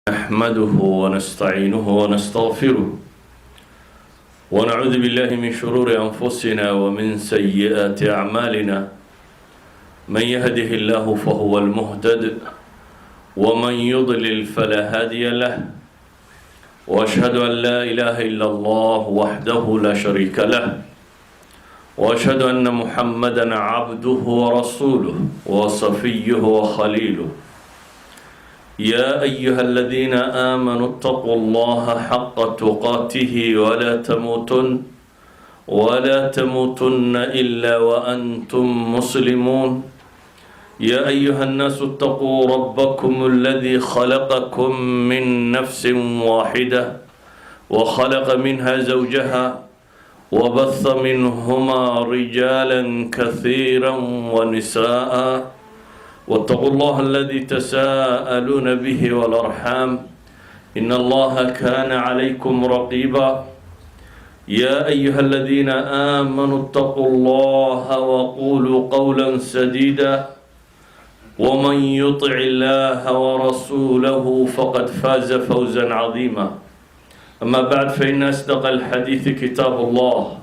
نحمده ونستعينه ونستغفره ونعوذ بالله من شرور أنفسنا ومن سيئات أعمالنا. من يهده الله فهو المهتد ومن يضلل فلا هادي له، وأشهد أن لا إله إلا الله وحده لا شريك له، وأشهد أن محمدا عبده ورسوله وصفيه وخليله. يا أيها الذين آمنوا اتقوا الله حق تقاته ولا تموتن إلا وأنتم مسلمون. يا أيها الناس اتقوا ربكم الذي خلقكم من نفس واحدة وخلق منها زوجها وبث منهما رجالا كثيرا ونساء، واتقوا الله الذي تساءلون به والأرحام إن الله كان عليكم رقيبا. يا أيها الذين آمنوا اتقوا الله وقولوا قولا سديدا، ومن يطع الله ورسوله فقد فاز فوزا عظيما. أما بعد، فإن أصدق الحديث كتاب الله،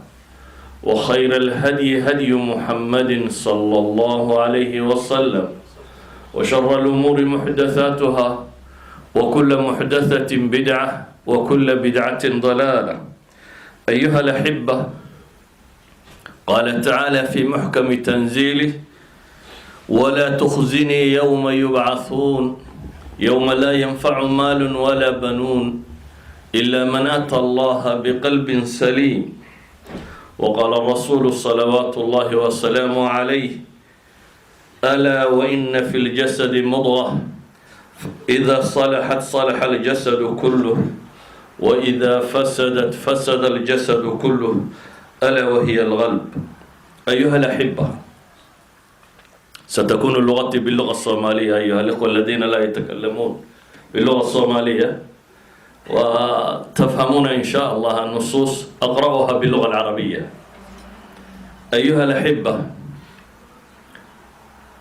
وخير الهدي هدي محمد صلى الله عليه وسلم، وشر الأمور محدثاتها، وكل محدثة بدعة، وكل بدعة ضلالة. أيها الأحبة، قال تعالى في محكم تنزيله: ولا تخزني يوم يبعثون يوم لا ينفع مال ولا بنون إلا من أتى الله بقلب سليم. وقال الرسول صلوات الله وسلامه عليه: ألا وإن في الجسد مضغة إذا صلحت صلح الجسد كله، وإذا فسدت فسد الجسد كله، ألا وهي القلب. أيها الأحبة، ستكون اللغة باللغة الصومالية أيها الأخوة الذين لا يتكلمون باللغة الصومالية، وتفهمون إن شاء الله النصوص أقرأها باللغة العربية. أيها الأحبة،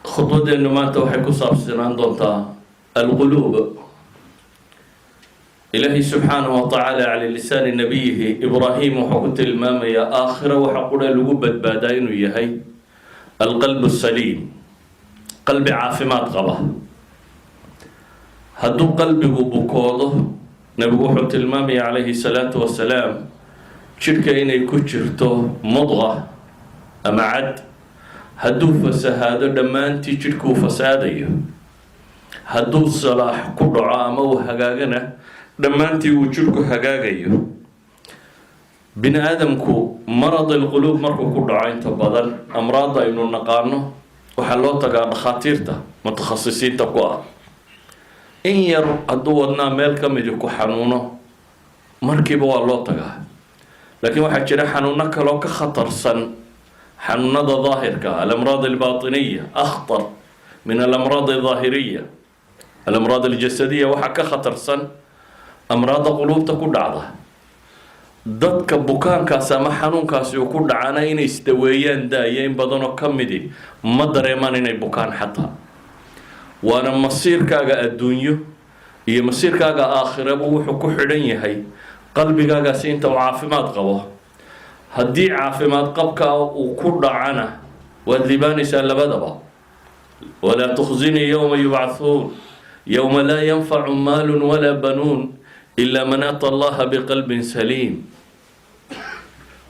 خطوتنا maanta waxay ku saabsanaan doontaa alquluub. ilaahay subxaanahu wa tacaala cala lisaani nabiyihi ibraahim wuxuu ku tilmaamayaa aakhira waxa qudha lagu badbaadaa inuu yahay alqalbu saliim, qalbi caafimaad qaba. hadduu qalbigu bukoodo, nabigu wuxuu tilmaamaya calayhi salaatu wasalaam jidhka inay ku jirto mudqa ama cad. hadduu fasahaado dhammaantii jidhkuu fasaadayo, hadduu salaax ku dhaco ama uu hagaagana dhammaantii uu jidhku hagaagayo. bini aadamku marad alquluub markuu ku dhaco, inta badan amraadda aynu naqaano waxaa loo tagaa dhakhaatiirta mutakhasisiinta ku ah. in yar hadduu wadnaa meel ka midi ku xanuuno, markiiba waa loo tagaa. laakiin waxaa jira xanuuno kaloo ka khatarsan xanuunada daahirka. alamraad albaatiniya akhtar min alamraad aldaahiriya. alamraad aljasadiya waxaa ka khatarsan amraadda quluubta ku dhacda. dadka bukaankaas ama xanuunkaasi uu ku dhacana inay isdaweeyaan daaya in badanoo ka midi ma dareemaan inay bukaan xataa. waana masiirkaaga adduunyo iyo masiirkaaga aakhiraba wuxuu ku xidhan yahay qalbigaagaasi inta uu caafimaad qabo. haddii caafimaad qabka uu ku dhacana waad libaanaysaa labadaba. walaa tukhzinii yowma yubcahuun yowma laa yanfacu maalun walaa banuun ilaa man ata allaha biqalbin saliim.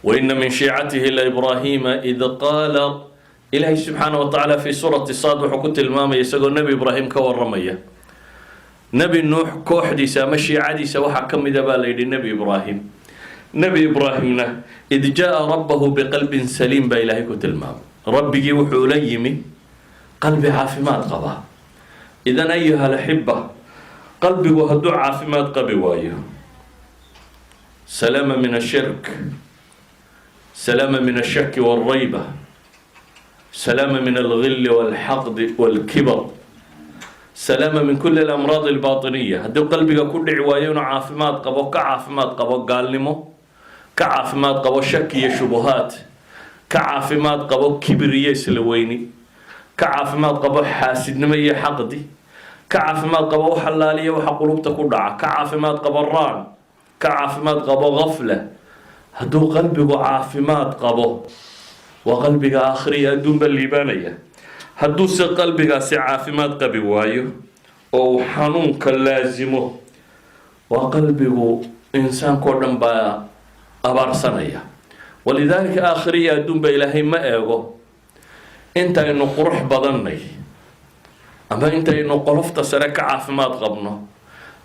waina min shiicatihi laibraahiima id qaala. ilaahay subxaana wa tacaala fii suurati saad wuxuu ku tilmaamaya isagoo nebi ibraahim ka waramaya. nebi nuux kooxdiisa ama shiicadiisa waxaa ka mida baa la yidhi nebi ibraahim. nebi ibraahimna id jaa rabbahu biqalbin saliim baa ilaahay ku tilmaamay. rabbigii wuxuu la yimi qalbi caafimaad qaba. idan ayuha alaxiba, qalbigu hadduu caafimaad qabi waayo, salaama min ashirk, salaama min ashaki walrayba, salaama min alghilli walxaqdi walkibar, salaama min kuli alamraad albaatiniya. hadduu qalbiga ku dhici waayo inuu caafimaad qabo, ka caafimaad qabo gaalnimo, ka caafimaad qabo shaki iyo shubuhaat, ka caafimaad qabo kibir iyo isla weyni, ka caafimaad qabo xaasidnimo iyo xaqdi, كعافمات قبا وحلالية وحقلوب تكون دعا كعافمات قبا الران كعافمات قبا غفلة هدو قلبك عافمات قبا وقلبك آخرية دون بالليبانية هدو سي قلبك سي عافمات قبي وايو أو حنون كلازمه وقلبك إنسان كودن با أبار سنية ولذلك آخرية دون بإلهي ما إيغو انت إنو قرح بضني أما انت إنو قرفت سرك عافمات قبنا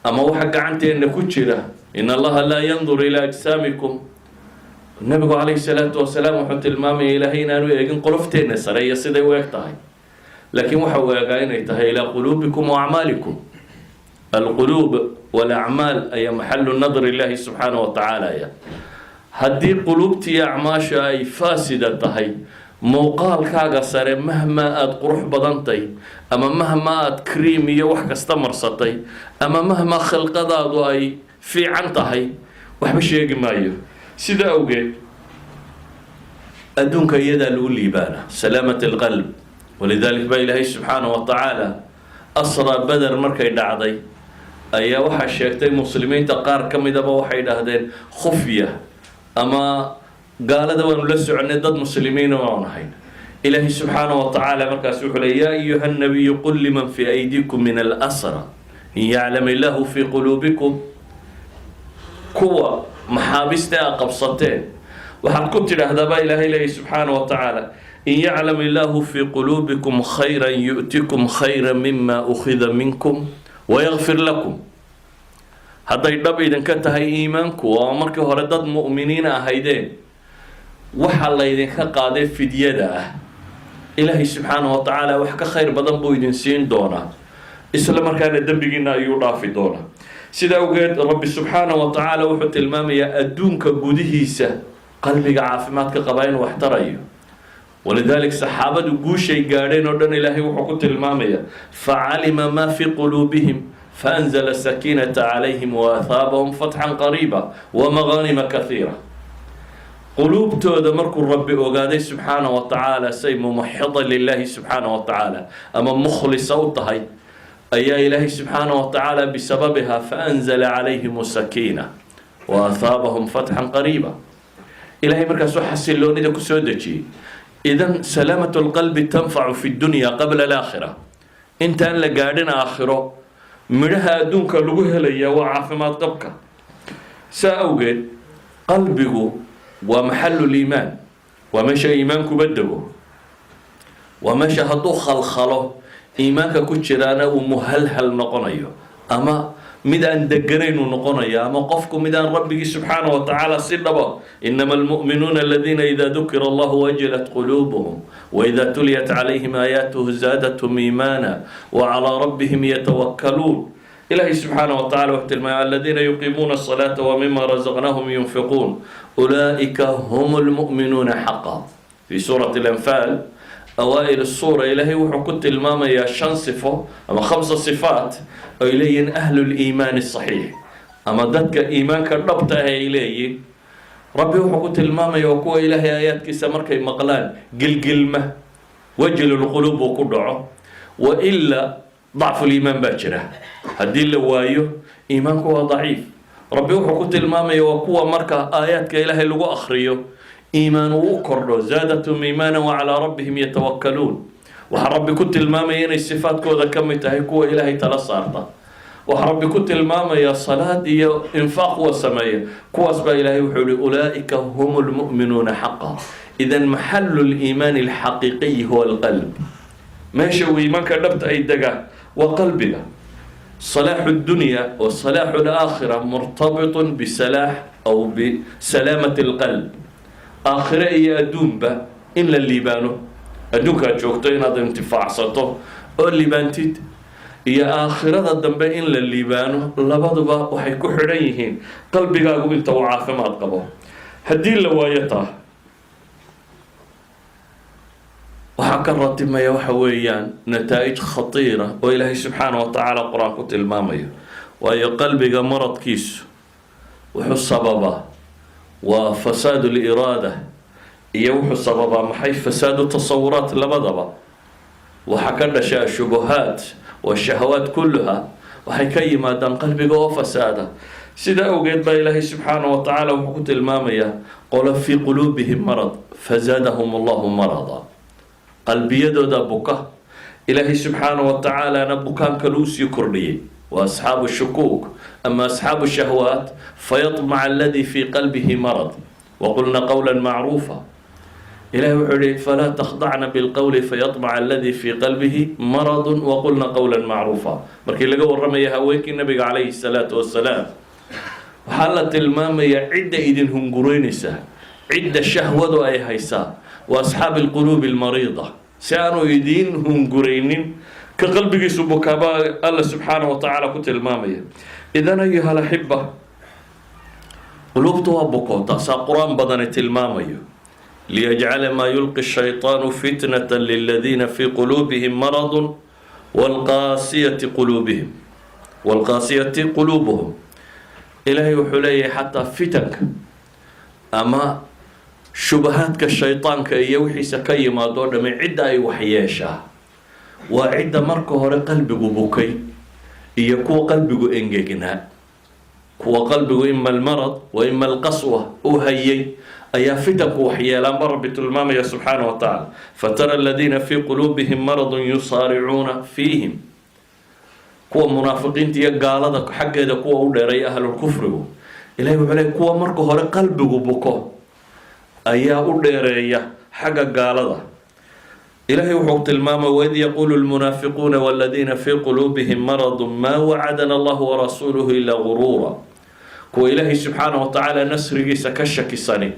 أما وحق عنت إنو كتشرة إن الله لا ينظر إلى أجسامكم النبي عليه الصلاة والسلام وحط المامي إلهينا أنو يجن قرفتين سرية سيدي ويكتهي لكن وحو يقاين يتهي إلى قلوبكم وأعمالكم القلوب والأعمال أي محل النظر الله سبحانه وتعالى هدي قلوبتي أعماشا أي فاسدة تهي موقال كاغا ساري مهما أد قروح بدنتي أما مهما أد كريمية وحكا استمرستي أما مهما خلقة أي في عنتهي وحبش يجي مايو سيدا أوجي أدونك يدا الأولي بانا سلامة القلب ولذلك با إلهي سبحانه وتعالى أسرى بدر مركي دعضي أي وحا الشيكتين مسلمين تقار كم إذا بوحي دهدين خفية أما قال دوان لسع ندد مسلمين وعنحين إلهي سبحانه وتعالى مركز يقول يا أيها النبي قل لمن في أيديكم من الأسرى إن يعلم الله في قلوبكم كوة محابستا قبصتين وحن كنت لهذا إلهي سبحانه وتعالى إن يعلم الله في قلوبكم خيرا يؤتكم خيرا مما أخذ منكم ويغفر لكم هذا يدب إذا كنت هاي إيمانكم وأمرك هردد مؤمنين أهيدين وحال إذن كقادة في ديادة إلهي سبحانه وتعالى وحكا خير بدن بو إذن سين دونا إسلام كان الدنبقين يوضع في دونا سيدا وقيت رب سبحانه وتعالى وحط المامية أدونك قدهيسة قلبك عافماتك قبائن واحترأيه ولذلك صحابة قوشي قارين ودن إلهي وحكوت المامية فعلم ما في قلوبهم فأنزل السكينة عليهم وأثابهم فتحا قريبا ومغانم كثيرة قلوب تودا مركو الرب وقادي سبحانه وتعالى سي ممحضا لله سبحانه وتعالى أما مخلص صوتها أي إلهي سبحانه وتعالى بسببها فأنزل عليهم السكينة وأثابهم فتحا قريبا إلهي مركز حسن لون إذا كسودتي إذن سلامة القلب تنفع في الدنيا قبل الآخرة إنت أن لقادنا آخرة مرها دونك لغوه لي وعافمات قبك سأوجد قلبه ومحل الإيمان ومشى إيمانك بدقه ومشى هدو خلخله إيمانك كتشرانا ومهلهل نقنيه أما مدان دقنين نقنيه أما قفكم مدان ربك سبحانه وتعالى سلبا إنما المؤمنون الذين إذا ذكر الله وجلت قلوبهم وإذا تليت عليهم آياته زادتهم إيمانا وعلى ربهم يتوكلون إلهي سبحانه وتعالى وقت الذين يقيمون الصلاة ومما رزقناهم ينفقون أولئك هم المؤمنون حقا في سورة الأنفال أوائل السورة إلهي وحكت الماما يا شنصفه أما 5 صفات إليين أهل الإيمان الصحيح أما ذاتك إيمانك ربطها إليه ربي وحكت الماما يوكو إلهي آيات كسامرك مقلان قلقلمة وجل القلوب وقدعه وإلا ضعف الإيمان باكرة هدي اللوايو إيمانك هو ضعيف ربي وحكت الماما يوكو مركا آيات كإلهي لغو أخريو إيمان وكرر زادتهم إيمانا وعلى ربهم يتوكلون وحربي كنت الماما يني الصفات كوذا كم تهيكوا إلهي تلصارتا وحربي كنت الماما يا صلاة يا إنفاق والسماية كواس با إلهي وحولي أولئك هم المؤمنون حقا إذا محل الإيمان الحقيقي هو القلب ماشي وإيمانك نبت أي دقاء وقلبنا صلاح الدنيا وصلاح الآخرة مرتبط بسلاح أو بسلامة القلب آخرة إيا أدون با إلا الليبانو أدونك أجوكتين هذا انتفاع سطو أو الليبانتيد إيا آخرة الدنبا إلا الليبانو لبضبا وحيكو حريهين قلبي قاقو انت وعافمات قبو هدين لوايته وحكرت ما يوحويان نتائج خطيرة وإلهي سبحانه وتعالى قرآن كنت المامية وهي قلبي مرض كيس وحس سببا وفساد الإرادة يوحو سببا محي فساد التصورات لبضبا وحكرنا شبهات والشهوات كلها waxay ka yimaadaan qalbiga oo fasaada. Sida awgeed baa Ilaahay subxaanahu wa tacaala wuxuu ku tilmaamayaa qola fii quluubihim marad fazaadahum allahu marada. qalbiyadooda buka, Ilaahay subxaanahu wa tacaalana bukaan kale uu sii kordhiyey. وأصحاب الشكوك أما أصحاب الشهوات فيطمع الذي في قلبه مرض وقلنا قولا معروفا. إلهي وحده فلا تخضعن بالقول فيطمع الذي في قلبه مرض وقلنا قولا معروفا. مركي لقوا الرمي هويك النبي عليه الصلاة والسلام وحالة المامية عدة إذن هم قرينسة عدة شهوة أي هيسا وأصحاب القلوب المريضة سانوا يدين هم قرينين كقلبك سبك الله سبحانه وتعالى كنت المامية. إذن أيها الأحبة قلوبتها بكوتا ساقران بدنة المامية ليجعل ما يلقي الشيطان فتنة للذين في قلوبهم مرض والقاسية قلوبهم إلهي وحليه حتى فتنك أما شبهاتك الشيطان كي يوحي سكي ما دون من عدة أي وحياشا وعدة مركه هوري قلبك بكي يكون قلبك إنجينا كو قلبك إما المرض وإما القسوة أهيي أي فتنك وحيالا رب المامية سبحانه وتعالى فترى الذين في قلوبهم مرض يصارعون فيهم كو منافقين تيا قالدك حق إذا كو أولي أهل الكفر إلهي وعليه كو مركه هوري قلبك بكو أي أولي حق قالدك إلهي وحوت الماما وإذ يقول المنافقون والذين في قلوبهم مرض ما وعدنا الله ورسوله إلا غرورا. كو إلهي سبحانه وتعالى نسرقي سكشك السنة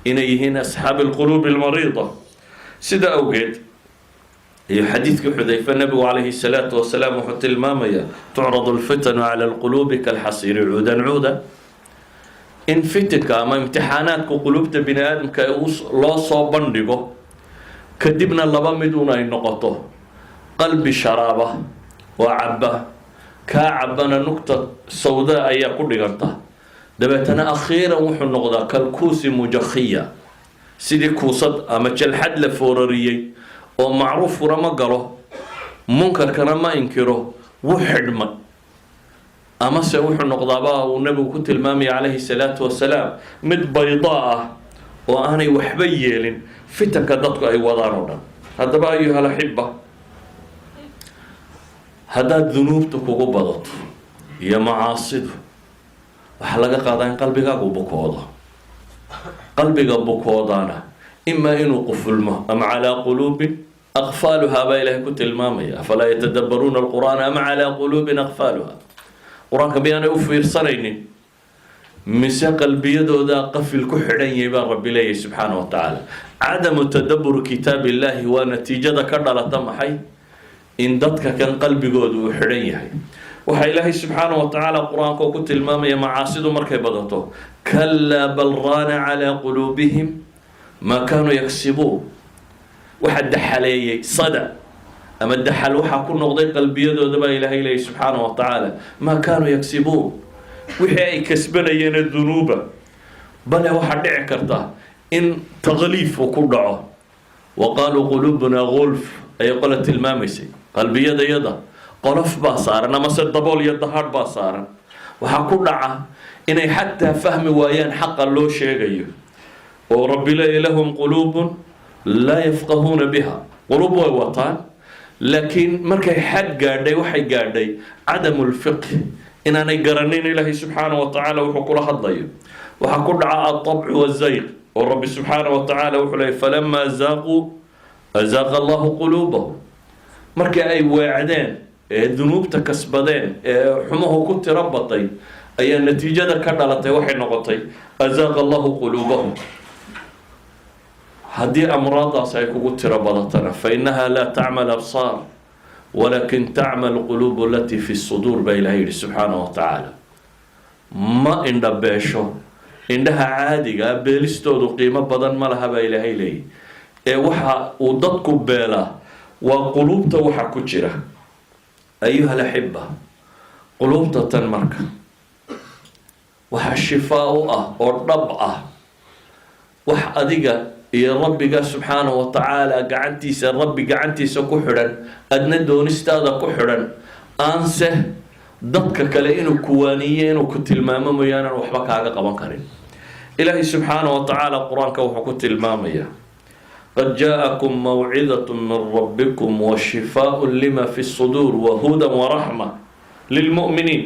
إنيهن أصحاب القلوب المريضة. سيدا أوجد هي حديث حذيفة النبي عليه الصلاة والسلام وحوت الماما تعرض الفتن على القلوب كالحصير عودا عودا. إن فتك أما امتحانات قلوب بني آدم كيوص لا صابندقه كدبنا لبا مدون أي نقطه قلبي شرابة وعبة كعبنا نقطة سوداء أي كل جنته دبتنا أخيرا وحن نقطة كالكوس مجخية سيدي كوسد أما تشلحد لفوررية ومعروف ورما قاله منكر كان ما ينكره وحدما أما سوح النقطة بقى والنبي كنت المامي عليه الصلاة والسلام مد بيضاء وأنا وحبيل فتنك dadku ay wadaan oo dhan. Haddaba ayuha alأحبة haddaad dunuubta kugu badato iyo macaasidu waxaa laga qaadaa in qalbigaagu bukoodo. qalbiga bukoodana ima inuu qufulmo ama calaa quluubin aqfaaluhaa baa ilaahay ku tilmaamaya afalaa yatadabbaruuna alqur'aana ama calaa quluubin aqfaaluhaa. qur-aanka miyaanay u fiirsanaynin mise qalbiyadooda qafil ku xidhan yahay baa rabbi leeyahay subxaana wa tacaala. cadamu tadabbur kitaab illaahi waa natiijada ka dhalata maxay in dadka kan qalbigoodu uu xidhan yahay. waxaa ilaahay subxaana wa tacaala qur-aanka ku tilmaamaya macaasidu markay badato kallaa bal raana calaa quluubihim maa kaanuu yaksibuun. waxa daxaleeyey sada ama daxal waxaa ku noqday qalbiyadooda baa ilaahay leeyahay subxaana wa tacaala maa kaanuu yaksibuun wixii ay kasbanayeen dunuuba bale waxaa dhici karta in taqliif uu ku dhaco waqaaluu quluubuna gulf ayay qola tilmaamaysay qalbiyadayada qolof baa saaran ama se dabool iyo dahaadh baa saaran. waxaa ku dhaca inay xataa fahmi waayaan xaqa loo sheegayo oo rabbi leeyahay lahum quluubun laa yafqahuuna biha. quluub way wataan laakiin markay xad gaadhay waxay gaadhay cadamu lfiqh inaanay garanin ilaahay subxaana wa tacaala wuxuu kula hadlayo. waxaa ku dhaca alطabcu wazayq oo rabbi subxaana wa tacaala wuxuu leeyay falamaa zaaquu azaaqa allahu quluubahum. markii ay weecdeen ee dunuubta kasbadeen ee xumuhu ku tiro batay ayaa natiijada ka dhalatay waxay noqotay azaaqa allahu quluubahum. haddii amraadaas ay kugu tiro badatana fainaha laa tacmal absaar ولكن تعمل القلوب التي في الصدور بإلهي سبحانه وتعالى. ما إن دبشوا إنها عادية بيلستو قيمة بدن ما لها بإلهي لي. وحى وضدك بلا وقلوب توحى كتيرة. أيها الأحبة قلوب تنمرك وحى الشفاء والربعة وحى أديك يا ربي سبحانه وتعالى قعنتيس الرب قعنتيس كحرا أدنى دون استاذ كحرا aanse dadka kale inuu kuwaaniyo inuu ku tilmaamo mooyaane waxba kaaga qaban karin. ilaahay subxaanahu wa tacaala qur-aanka wuxuu ku tilmaamayaa qad jaaءakum mawcidaة min rabbikum washifaaء lima fi الصuduur wahuda waraxma lilmu'miniin.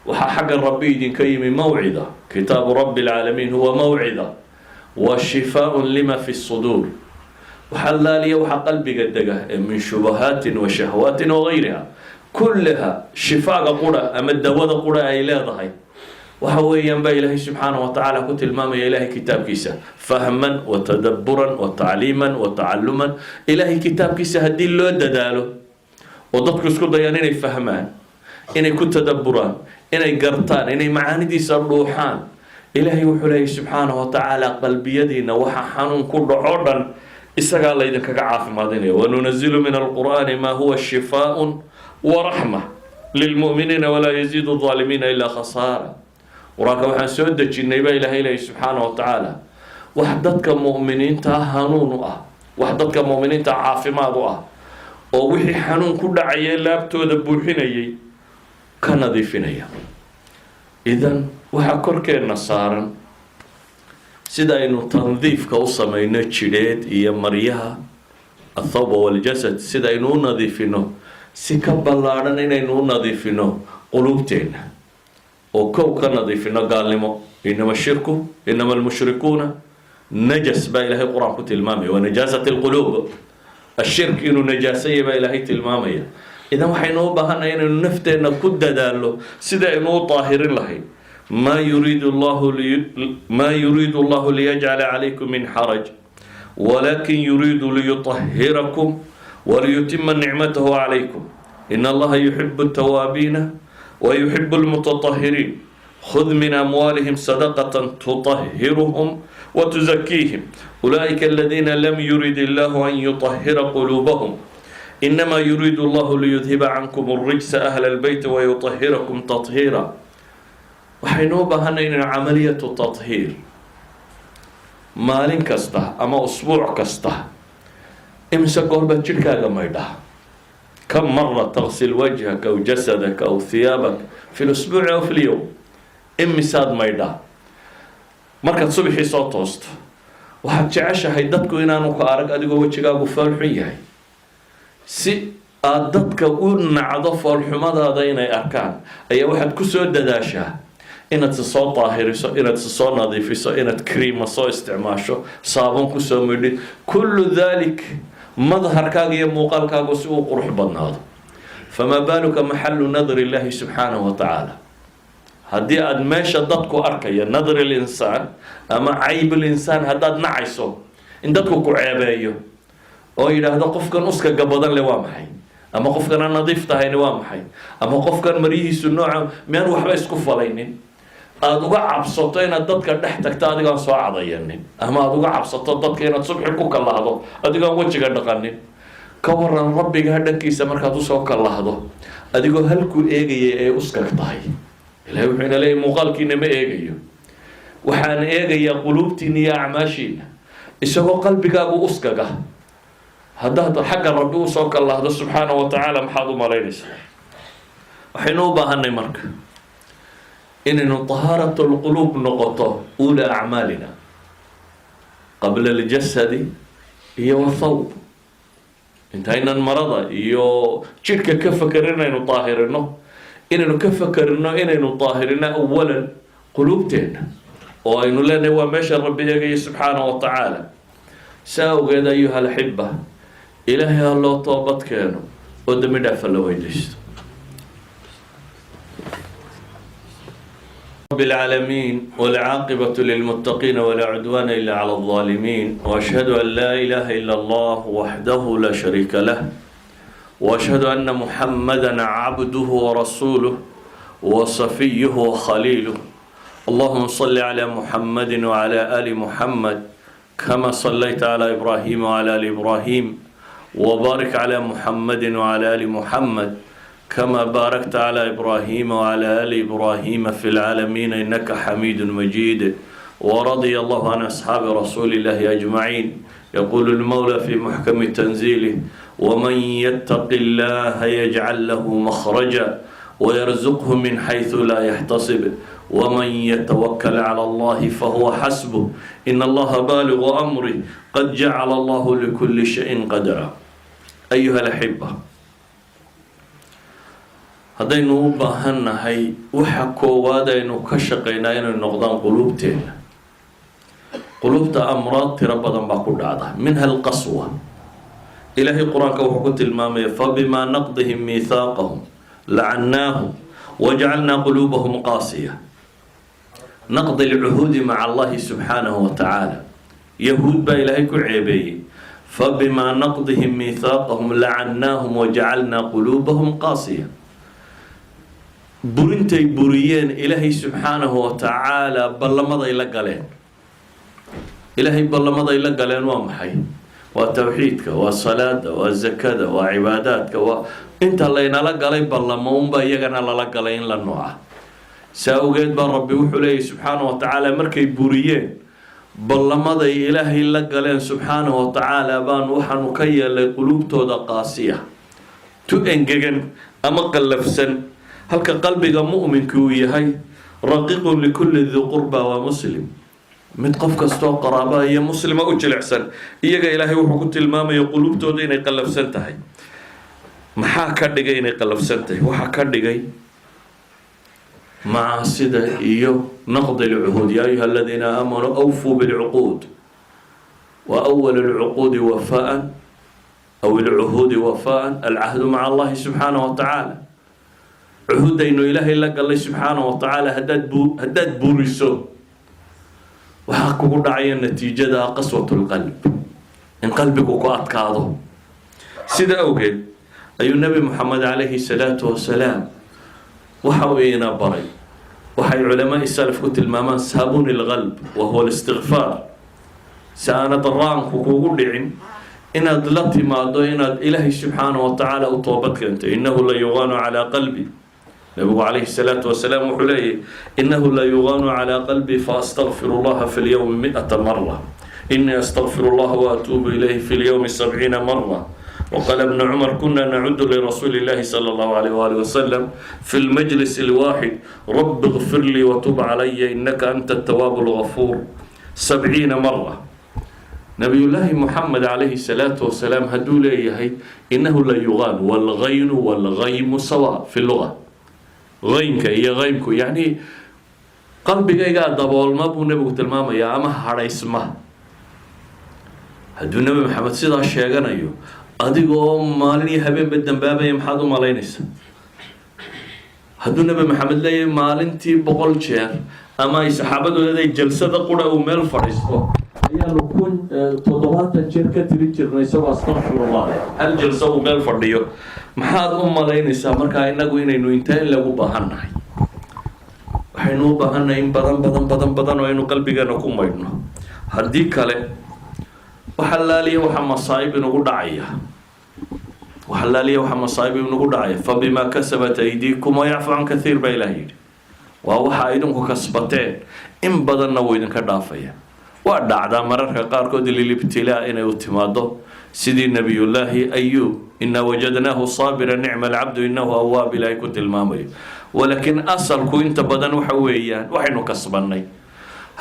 waxaa xagga rabbi idinka yimi mawcida, kitaabu rabbi اlcaalamiin huwa mawcida washifaaء lima fi الصuduur. waxaa laaliya waxaa qalbiga dega ee min shubahaatin wa shahwaatin wagayriha kullaha shifaaga qura ama dawada qura ay leedahay waxa weeyaan baa ilaahay subxaanahu wa tacaala ku tilmaamaya ilaahay kitaabkiisa fahman wa tadabburan wa tacliiman wa tacaluman. ilaahay kitaabkiisa haddii loo dadaalo oo dadku isku dayaan inay fahmaan, inay ku tadabburaan, inay gartaan, inay macaanidiisa dhuuxaan, ilaahay wuxuu leeyahay subxaanahu wa tacaala qalbiyadiina waxa xanuun ku dhaco dhan isagaa laydinkaga caafimaadinaya. wanunazilu min alqur'aani maa huwa shifaaءun waraxma lilmu'miniina walaa yaziidu الظaalimiina ilaa khasaara. qur-aanka waxaan soo dejinnay baa ilaahay leeyahay subxaanahu wa tacaala wax dadka mu'miniinta hanuun u ah, wax dadka mu'miniinta caafimaad u ah, oo wixii xanuun ku dhacaya laabtooda buuxinayay ka nadiifinaya. idan waxaa korkeenna saaran sida aynu tandiifka u samayno jidheed iyo maryaha athawba waljasad, sida aynu u nadiifino si ka ballaadhan inaynu u nadiifino quluubteenna oo kow ka nadiifino gaalnimo. inama shirku inama almushrikuuna najas baa ilaahay qur-aan ku tilmaamaya, wa najaasat alquluub. ashirk inuu najaasaya baa ilaahay tilmaamaya. idan waxaynu u baahannahay inaynu nafteenna ku dadaallo sida aynu u daahirin lahayd. maa yuriidu allahu liyajcala calaykum min xaraj walakin yuriidu liyutahhirakum waliyutima nicmatahu calaykum in allaha yuxibu altawaabiina ويحب المتطهرين خذ من أموالهم صدقة تطهرهم وتزكيهم أولئك الذين لم يرد الله أن يطهر قلوبهم إنما يريد الله ليذهب عنكم الرجس أهل البيت ويطهركم تطهيرا. وحينوبة هنين عملية التطهير مالين كسته أما أسبوع كسته إمسا قربة جلكا ميدا. كم مرة تغسل وجهك أو جسدك أو ثيابك في الأسبوع أو في اليوم؟ إمساد ميدا markaad subaxii soo toosto waxaad jeceshahay dadku inaanu ku arag adigoo wejigaagu foolxun yahay, si aad dadka u nacdo foolxumadaada inay arkaan ayaa waxaad ku soo dadaashaa inaad si soo daahiriso, inaad si soo nadiifiso, inaad kriima soo isticmaasho, saabon ku soo midhid. kullu dalik madharkaaga iyo muuqaalkaagu si uu qurux badnaado. famaa baaluka maxalu nadri illaahi subxaanahu wa tacaala. haddii aada meesha dadku arkaya nadri linsaan ama cayb linsaan haddaad nacayso in dadku ku ceebeeyo oo yidhaahdo qofkan uskaga badan le waa maxay, ama qofkan aan nadiif tahayni waa maxay, ama qofkan maryihiisu nooca miyaan waxba isku falaynin, aada uga cabsato inaad dadka dhex tagto adigaan soo cadayanin, ama aada uga cabsato dadka inaad subxi ku kallahdo adigaan wejiga dhaqanin. ka waran rabbiga dhankiisa markaad usoo kallahdo adigoo halkuu eegaya ee uskag tahay. ilahay wuxuu ina leeyahy muuqaalkiina ma eegayo, waxaan eegayaa quluubtiina iyo acmaashiina. isagoo qalbigaagu uskaga haddaad xagga rabbi usoo kallahdo subxaanahu wa tacaala maxaad u malaynaysaa? waxaynu u baahanay marka inaynu tahaaratu lquluub noqoto uula acmaalina qabla aljasadi iyo wathawb. intaynan marada iyo jidhka ka fakerin inaynu daahirino, inaynu ka fakerino inaynu daahirino awalan quluubteenna oo aynu leenahay waa meesha rabbi eegaya subxaanahu wa tacaala. saa awgeed ayuha alaxiba ilaahay ha loo toobad keeno oo dembi dhaafa la weydaysto. رب العالمين والعاقبة للمتقين ولا عدوان إلا على الظالمين وأشهد أن لا إله إلا الله وحده لا شريك له وأشهد أن محمدا عبده ورسوله وصفيه وخليله. اللهم صل على محمد وعلى آل محمد كما صليت على إبراهيم وعلى آل إبراهيم وبارك على محمد وعلى آل محمد كما باركت على إبراهيم وعلى آل إبراهيم في العالمين إنك حميد مجيد. ورضي الله عن أصحاب رسول الله أجمعين. يقول المولى في محكم تنزيله: ومن يتق الله يجعل له مخرجا ويرزقه من حيث لا يحتسب ومن يتوكل على الله فهو حسبه إن الله بالغ أمره قد جعل الله لكل شيء قدرا. أيها الأحبة، haddaynu u baahannahay waxa koowaad aynu ka shaqaynaa inay noqdaan quluubteena. quluubta amraad tiro badan baa ku dhacda, minha alqaswa. ilaahay qur-aanka wuxuu ku tilmaamaya: fabimaa naqdihim miithaaqahum lacannaahum wajacalnaa quluubahum qaasiya. naqdi alcuhuudi maca allahi subxaanahu wa tacaala. yahuud baa ilaahay ku ceebeeyey: fabimaa naqdihim miithaaqahum lacannaahum wajacalnaa quluubahum qaasiya. burintay buriyeen ilaahay subxaanahu wa tacaala ballamaday la galeen. ilaahay ballamaday la galeen waa maxay? waa tawxiidka, waa salaada, waa zakada, waa cibaadaadka, waa inta laynala galay ballamo unba iyagana lala galay in la nooca. saa awgeed baa rabbi wuxuu leeyahy subxaanahu wa tacaala markay buriyeen ballamaday ilaahay la galeen subxaanahu wa tacaala baan waxaanu ka yeelay quluubtooda qaasiya, tu engegan ama qallafsan. halka qalbiga mu'minka uu yahay raqiiqun likulli dii qurba waa muslim, mid qof kastoo qaraaba iyo muslima u jilicsan. iyaga ilaahay wuxuu ku tilmaamaya quluubtooda inay qallafsan tahay. maxaa ka dhigay inay qallafsan tahay? waxaa ka dhigay macaasida iyo naqdi alcuhuud. yaa ayuha aladiina aamanuu awfuu bilcuquud. wa awal alcuquudi wafaa'an aw alcuhuudi wafaa'an alcahdu maca allahi subxaanahu wa tacaala. cuhuudaynu ilaahay la gallay subxaanahu wa tacaala haddaad buriso waxaa kugu dhacaya natiijada qaswatulqalb, in qalbigu ku adkaado. sida awgeed ayuu nebi moxamed calayhi salaatu wasalaam waxa uu ina baray waxay culamaai salaf ku tilmaamaan saabuuni lqalb wa huwaalistikfaar. si aanad raanku kugu dhicin inaad la timaado inaad ilaahay subxaanahu wa tacaala u toobad keento. innahu la yugaanu calaa qalbi. nabigu calayhi salaatu wasalaam wuxuu leeyahy: innahu la yugaanu calaa qalbi faastakfiru llaha fi lyowmi 100 mara inii astakfiru llaha waatuubu ilayhi fi lyowmi 70 mara. waqaala ibnu cumar kuna nacudu lirasuuli illahi sala allahu alayh waali wasalam fi lmajlis alwaaxid rabbi kfir lii watub calaya innaka anta atawaabu lgafuur 70 mara. nabiyullaahi moxamed calayhi salaatu wasalaam hadduu leeyahay innahu la yugaan, walgaynu walgaymu sawa fi luga. qaynka iyo qaymku yacni qalbigaygaa daboolma buu nebigu tilmaamayaa, ama hadhaysma. hadduu nebi maxamed sidaa sheeganayo, adiga oo maalin iyo habeenba dambaabaya maxaad u malaynaysaa? hadduu nebi maxamed leeyahay maalintii 100 jeer, ama ay saxaabadu leedahay jalsada qura uu meel fadhiisto ayaanu 70 jeer ka tiri jirnay isagoo astakfirullah hal jalso uu meel fadhiyo, maxaad u malaynaysaa markaa inagu inaynu intaa in lagu baahannahay? waxaynu u baahannahay in badan oo aynu qalbigeena ku maydhno. haddii kale waxa laaliya waxa masaa'ib inagu dhacaya fabimaa kasabat aydiikum wayacfu can kathiir baa ilaah yidhi. waa waxa idinku kasbateen, in badanna wuu idinka dhaafaya. waa dhacdaa mararka qaarkood lilibtilaa inay u timaado, sidii nabiyullaahi ayuub inaa wajadnaahu saabira nicma alcabdu inahu awaab ilaahay ku tilmaamayo. walaakiin asalku inta badan waxa weeyaan waxaynu kasbannay.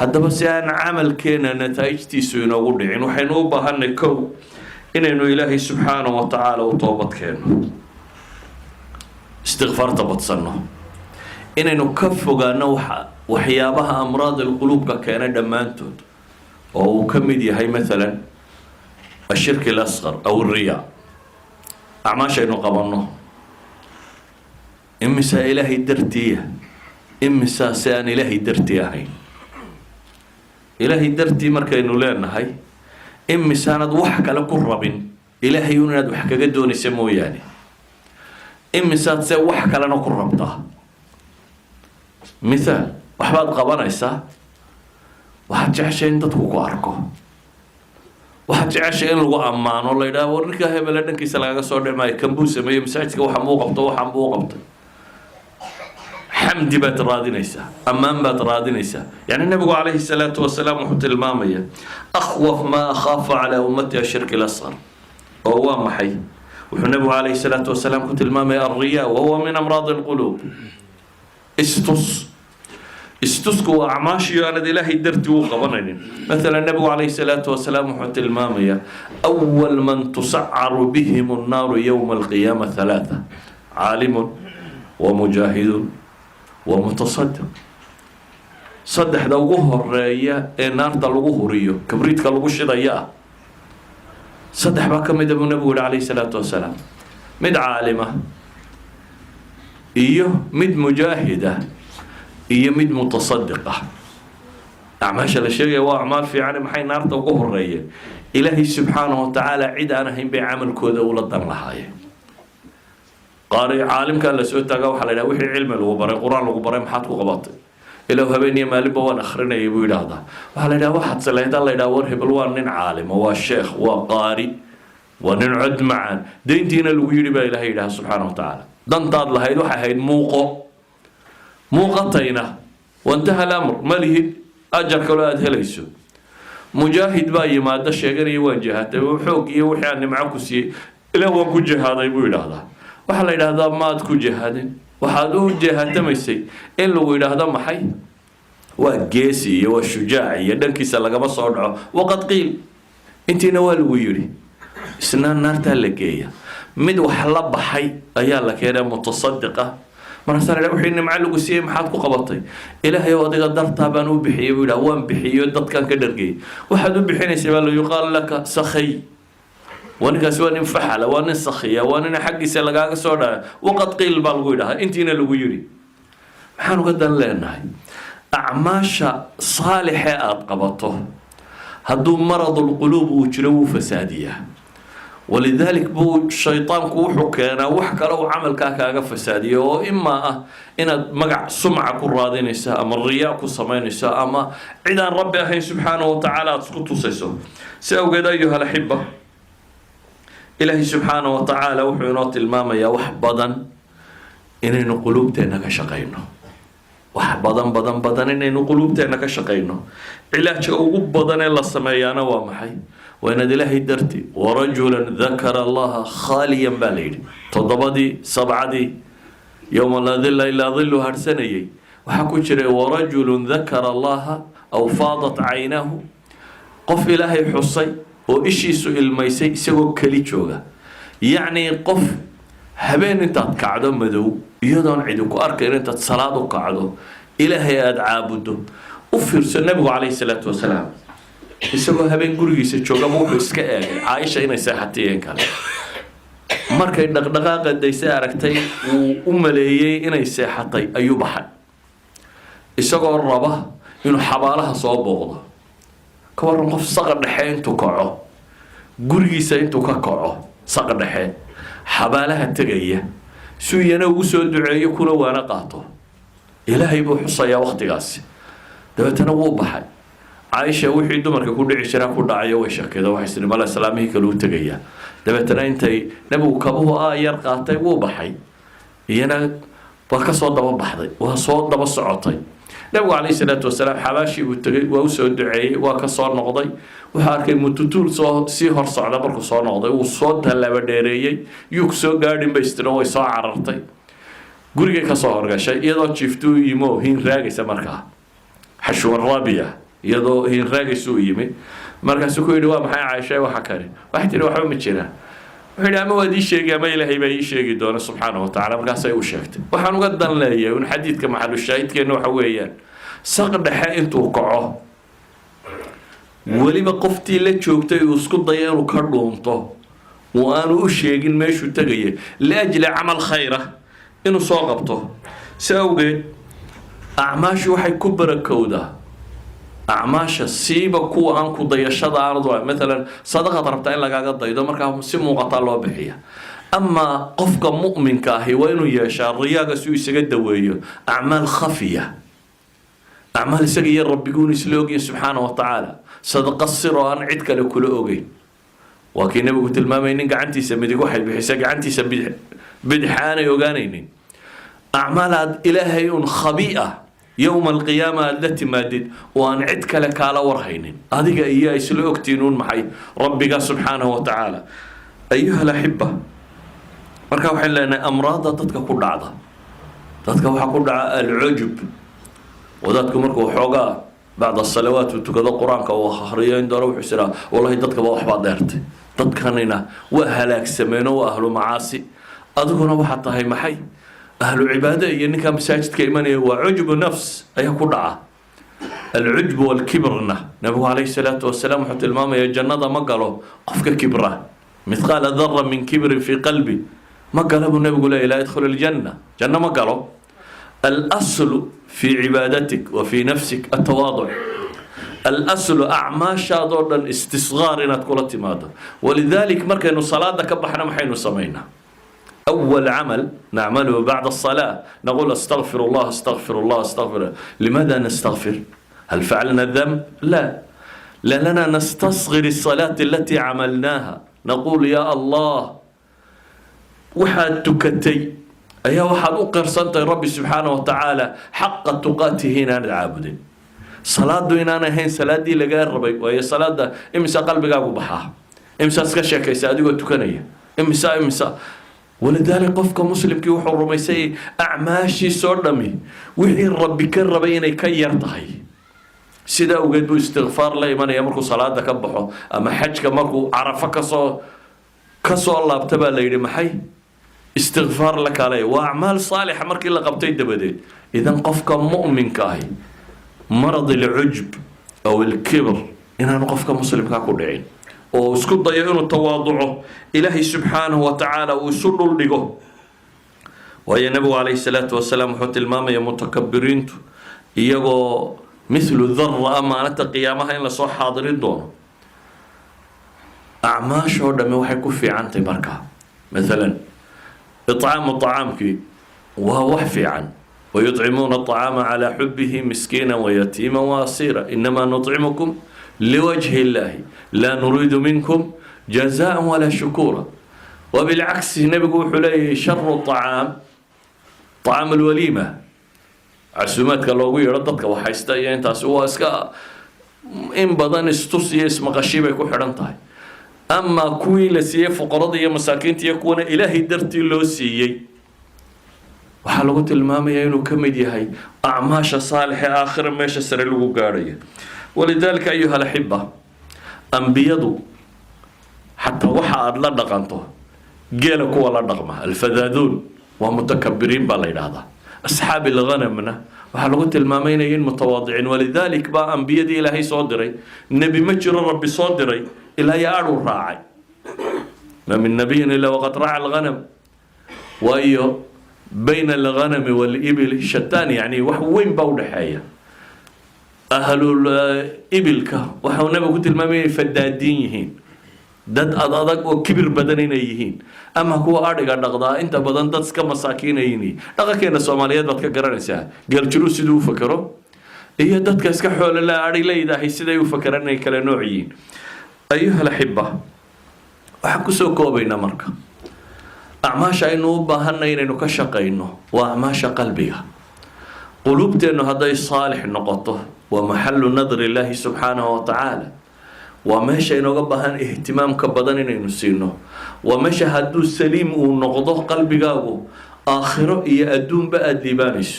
haddaba si aan camalkeena nataa'ijtiisu inoogu dhicin waxaynu u baahanay kow inaynu ilaahay subxaanahu wa tacaala u toobad keenno, istikfaarta badsanno, inaynu ka fogaano waxyaabaha amraad alquluubka keena dhammaantood, oo uu ka mid yahay maalan ashirki alasqar aw alriyaa. acmaashaynu qabanno imisaa ilaahay dartiiya, imisaa si aan ilaahay dartii ahayn. ilaahay dartii markaynu leenahay imisaanad wax kale ku rabin, ilaahay inaad wax kaga doonaysa mooyaane. imisaad se wax kalena ku rabtaa. mithaal, waxbaad qabanaysaa, waxaad jeceshay in dadku ku arko, waxaad jeceshay in lagu ammaano, la yidhaha war ninkaa hebele dhankiisa lagaga soo dhimaayo, kan buu sameeyey masaajidka waxaan buu qabtay. حمد بات رادنيسا أمام بات رادنيسا. يعني النبي عليه الصلاة والسلام وحط المامية أخوف ما أخاف على أمتي الشرك الأصغر وهو محي. والنبي عليه الصلاة والسلام كنت المامية الرياء وهو من أمراض القلوب. استسكوا أعماشي أنا دي لهي درتي وقبنين. مثلا النبي عليه الصلاة والسلام وحط المامية أول من تسعر بهم النار يوم القيامة 3: عالم ومجاهد ومتصدق. صدح دا ugu horeeya ee naarta lagu huriyo kabriidka lagu shidaya صدح baa kamid ah nabigu alayhi salaatu wasalaam mid caalima iyo mid mujaahida iyo mid mutasaddiqa. acmaasha la sheegay waa acmaal fiican maxay naarta ugu horeeya ilaahi subhanahu wa ta'ala cid aan ahayn bay amalkooda ula dan lahaayeen. قارئ عالم كان لسوء تاجا وحلا وحي علم لو برا قرآن لو برا محط وقبض إلا هبني مالي بوان آخرين يبوي هذا وحلا واحد سلايد الله يدور هبلوان نين عالم هو الشيخ وقارئ وننعد معا دينتينا الويري بإلهي الله سبحانه وتعالى دن طاد لهيد وحيد موقتينا وانتهى الأمر ماله أجر كلاد هليسو مجاهد باي ما دش يجري يواجهته وحوق يوحي أن معك سي إلا هو كوجه هذا يبوي هذا waxa la yiraahdaa maad ku jihadin waxaad u jihadamaysay in lagu yiraahdo maxay waa geesi iyo waa shujaac iyo dhankiisa laga soo dhaco waqad qiil intiina waa lagu yiri isna naarta la geeya mid wax la baxay ayaa la keenay mutasaddiqa markaas la wixii nimca lagu siiyay maxaad ku qabatay ilaahay oo adiga dartaa baan u bixiyay wiilaa waan bixiyo dadkan ka dhargay waxaad u bixinaysay baa la yuqaal laka sakhay وأنا سوى نفحل وأنا سخية وأنا حقي سلقاك صورة وقد قيل بالغويرها أنتينا الويري حانو قد لنا أعماش صالحة أبقبطه هدو مرض القلوب وجلو فسادية ولذلك بو الشيطان كوحو كان وحكى لو عمل كاكا فسادية وإما إن مقع سمعة كرادينيسا أما الرياء كسمينيسا أما عدان ربي سبحانه وتعالى تسكتو سيسو سأوقد أيها الأحبة إلهي سبحانه وتعالى وحينات الماما يا وحبضا إنه قلوبتنا كشقينه وحبضا بدن إنه قلوبتنا كشقينه علاج أوبضا إلا السمايانا ومحي وإن إلهي درتي ورجلا ذكر الله خاليا بالليل تضبدي سبعدي يوم لا ظل إلا ظل هرسني وحكو شري ورجل ذكر الله أو فاضت عينه قف إلهي حصي وإشي الميسي سوى كليتشوغا يعني قف هبين انت تقعدو مدو يدون عيدوك أركين انت تصلاة قعدو إلهي أدعابدو وفرس النبي عليه الصلاة والسلام سوى هبين قرقي سيتشوغا موحو اسكا عايشة إنا ساحتين كان markay dhaqdhaqaaqa daysa aragtay uu u maleeyay inay seexatay ayuu baxay isagoo raba inuu xabaalaha soo booqdo ka waran qof saqar dhexe intuu kaco gurigiisa intuu ka kaco saqar dhexe xabaalaha tagaya suyana ugu soo duceeyo kuna waana qaato ilaahay buu xusaya waqtigaas dabeetana wuu baxay عايشة وحيد دمر كل عشرة كل عيا وشك كذا واحد سنة ملا سلامه كلو تجيا دبتنا أنتي نبو كبوه يرقى تي وبحي ينا وكصوت دم بحضي وصوت دم الصعطي نبو عليه الصلاة والسلام حباشي وتجي وسود دعي وكصار نقضي وحركة متطول سيهر صعد بركو صار نقضي وصوت هلا بديري يكسو قاعدين بيستنوا يصار عرتي قولي كصار شيء إذا شفتوا يمو هين راجع سمركها حشو الرابية iyadoo in raagaysu yimi markaas ku yidhi waa maxay Aisha waxa kale waxa tiri waxa ma jira wuxuu ama wadi sheegay ama Ilaahay baa ii sheegi doona subhanahu wa ta'ala markaas ay u sheegtay waxaan uga dan leeyahay in xadiidka maxallu shaahidkeena waxa weeyaan saq dhexe intuu kaco waliba qoftii la joogtay uu isku dayo inuu ka dhuunto oo aanu u sheegin meeshuu tagay la ajli amal khayra inuu soo qabto saawgeed acmaashu waxay ku barakowdaa أعماش سيبا كو أنكو ضيشة عرضوا مثلا صدقة ربطين لقاقة ضيدو مركا سمو قطالو بحية أما قفك مؤمن كاهي وينو يشار رياقة سوي سجد ويو أعمال خفية أعمال سجي رب يقول سلوكي سبحانه وتعالى صدقة السر أن عدك لكل أوجي وكي نبي قلت الماما إنك عنتي سميدك واحد بحساق عنتي سميد بدحانة يوغانيني أعمال إلهي خبيئة يوم القيامة التي مادد وأن عدك لك على ورهين هذه إياه يسلو أكتنون معي ربك سبحانه وتعالى. أيها الأحبة مركا وحين لنا أمراض تدك كل عضا تدك كل العجب وذاتك مركا حوقا بعد الصلوات وتكذا القرآن كوخريين دروح السلام والله تدك بوحبا دارت تدك هنا وأهلك سمينه وأهل معاصي أذكرنا وحتى هاي محي أهل عبادة يعني كان مساجد كإيمانية وعجب نفس أي كل العجب والكبرنا نبي عليه الصلاة والسلام حتى الماما يا جنة ما قالوا قفك كبره مثقال ذرة من كبر في قلبي ما قال ابو النبي يقول لا يدخل الجنة جنة ما قالوا. الأصل في عبادتك وفي نفسك التواضع. الأصل أعماش هذول الاستصغار إن تقولت ماذا ولذلك مركز إنه صلاة كبحنا محين سمينا أول عمل نعمله بعد الصلاة نقول استغفر الله استغفر الله استغفر الله. لماذا نستغفر؟ هل فعلنا الذنب؟ لا لأننا نستصغر الصلاة التي عملناها نقول يا الله وحد تكتي أيها وحد أقر سنت ربي سبحانه وتعالى حق تقاته هنا العابدين صلاة دوينانا هين صلاة دي لقى الربي وهي صلاة ده إمسا قلبك أبو بحاه إمسا سكشك يساعدك وتكنية إمسا ولذلك قفك مسلم كي وحر رميسي أعماشي سردمي وحي ربي كربين كي يرتهي سيدا وقدو استغفار لا إيمان يمركو صلاة كبحو أما حج كمركو عرفة كسو الله ابتبع ليلي محي استغفار لك عليه وأعمال صالحة مركي اللي قبتي دبدي إذن قفك مؤمن كاهي مرض العجب أو الكبر إنها نقفك مسلم كاكو دعين واسكت ضيعون التواضع إلهي سبحانه وتعالى ويسر لقه وهي نبي عليه الصلاة والسلام حتى الماما يمتكبرين يجو مثل الذرة أمانة قيامها إلا صح حاضرين دونه أعماش دمي وحيكون في عنتي بركة مثلا إطعام طعامك وهو وحفي عن ويطعمون الطعام على حبه مسكينا ويتيما وأسيرا إنما نطعمكم لوجه الله لا نريد منكم جزاء ولا شكورا. وبالعكس نبي حلي شر الطعام طعام الوليمة عسومات كاللوغي ردتك وحيستايا انت سوى اسكا إن بدن استوسي اسم غشيبة يكون حرنتها أما كوي لسيه فقراضي مساكين يكون إلهي درتي لو سيي وحلقت المامة ينو كمدي هاي أعماش صالحة آخر ماش سر الوقارية. ولذلك أيها الأحبة أنبيضوا حتى وحا أدلا دقانته قيلك ولا دقمة الفذاذون ومتكبرين بالله هذا أصحاب الغنمنا وحلقت المامين ين متواضعين. ولذلك با أنبياء إلهي صادري نبي مجر ربي صادري إلا يعرو راعي ما من نبي إلا وقد راعى الغنم وأيو بين الغنم والإبل شتان يعني وين بود حياة أهل الإبل وحو نبي قلت المامين فدادين يهين dad adag oo kibir badan inay yihiin ama kuwa adhiga dhaqdaa inta badan dad iska masaakiin ay yihiin dhaqankeena Soomaaliyeed baad ka garanaysaa galjiru sidoo uu fakaro iyo dadka iska xoolo la adhi leeyahay siday u fakaraan ay kala noociyeen. ayuha alahibba waxa ku soo koobayna marka acmaasha aynu u baahanay inaynu ka shaqeyno waa acmaasha qalbiga qulubteenu haday saalix noqoto wa mahallu nadri Ilaahi subhanahu wa ta'ala وماشي إنه جبهان اهتمام كبدن إنه نسينه وماشي هدو سليم ونقضه قلبي جاوه آخره يأدون بقى ديبانيس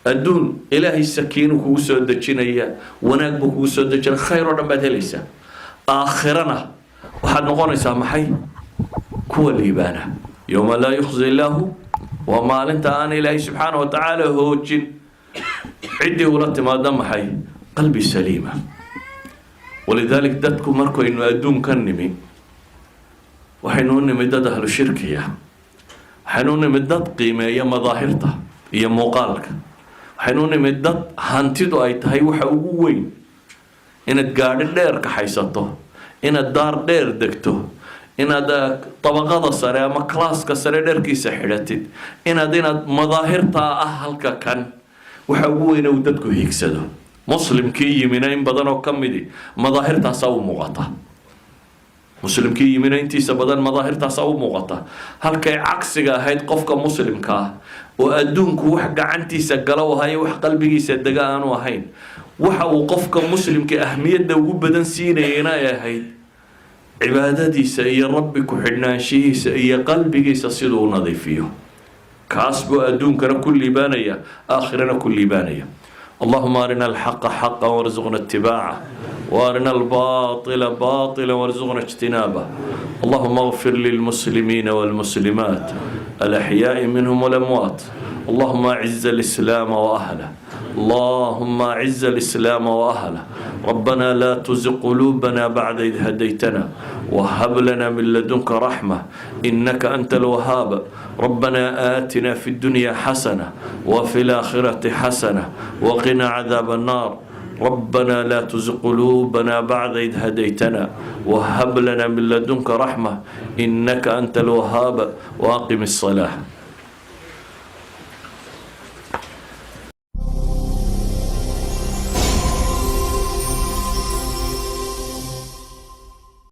أدون إلهي السكين وكوسو دتشينية ونقبو كوسو دتشين خير ولا بدليسة آخرنا وحد نقول سامحي كل يبانا يوم لا يخزي الله وما أنت أنا إلهي سبحانه وتعالى هو جن عدي ولت ما دم حي قلبي سليمة. ولذلك دتكم مركو إنه أدوم كنمي وحنون مدد أهل الشركية حنون مدد قيمة يا مظاهرته يا مقالك حنون مدد هانتيدو أي تهي وحوين إن الجارد دير كحيسته إن الدار دير دكتو إن هذا طبقات السرية ما كلاس كسرية دير كيس حيرتيد إن هذا مظاهرته أهلك كان وحوين ودتكو هيكسدو مسلم كي منين بدنه كمدي مظاهر تساو مغطى muslimkii yimina intiisa badan madaahirtaasa u muuqata halkay cagsiga ahayd qofka muslimka ah oo adduunku wax gacantiisa gala u hayo wax qalbigiisa dega aanu ahayn waxa uu qofka muslimka ahmiyadda ugu badan siinayna ay ahayd cibaadadiisa iyo rabbi ku xidhnaanshihiisa iyo qalbigiisa siduu u nadiifiyo kaas buu adduunkana ku liibaanaya aakhirana ku liibaanaya اللهم أرنا الحق حقا وارزقنا اتباعه وأرنا الباطل باطلا وارزقنا اجتنابه اللهم اغفر للمسلمين والمسلمات الأحياء منهم والأموات اللهم أعز الإسلام وأهله اللهم أعز الإسلام وأهله ربنا لا تزغ قلوبنا بعد إذ هديتنا وهب لنا من لدنك رحمة إنك أنت الوهاب ربنا آتنا في الدنيا حسنة وفي الآخرة حسنة وقنا عذاب النار ربنا لا تزغ قلوبنا بعد إذ هديتنا وهب لنا من لدنك رحمة إنك أنت الوهاب وأقم الصلاة